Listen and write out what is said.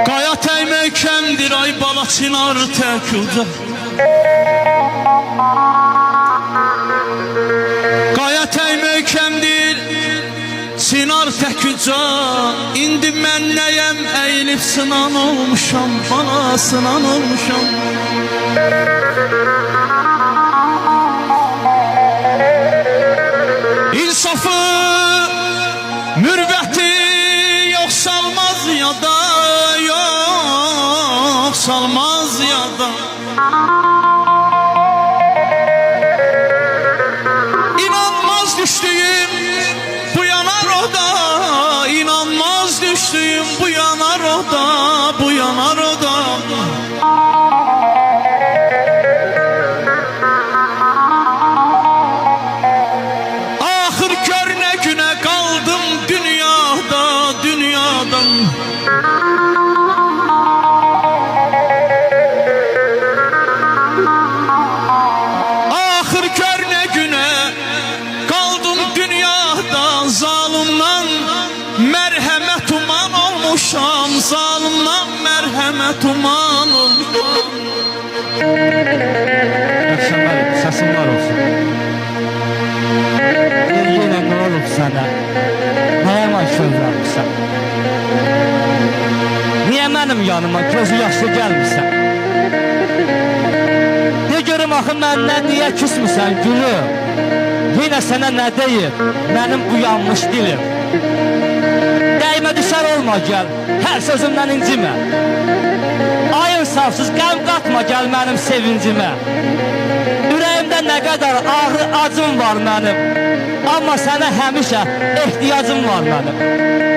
Qaya təyməkəmdir ay bala çınar tək uca. Qaya təyməkəmdir çınar tək uca. İndi mən nəyəm əyilib sınan olmuşam, bana sınan olmuşam. İnsafı, mürvəti yox salmaz yada, yox salmaz yada. İnanmaz düştüyüm bu yanar oda, inanmaz düştüyüm bu yanar oda, bu yanar oda. Ahır gör ne güne kaldım dünyada, dünyadan. Ahır gör ne güne kaldım dünyada, zalimden merhamet uman olmuşam, zalimden merhamet uman olmuşam. Akşamlar sesin var olsun. Yine ne olup sana? Neye maşhur yapmışsan? Niye benim yanıma gözü yaşlı gelmişsen? De görüm axı məndən niye küsmüsən gülüm? Yine sana ne deyim? Benim bu yanmış dilim. Değme düşer olma gel, her sözümden incime. Ay insafsız qəm qatma gel benim sevincime. Ürəyimdə nə qədər ağrı acım var mənim, amma sənə həmişə ehtiyacım var mənim.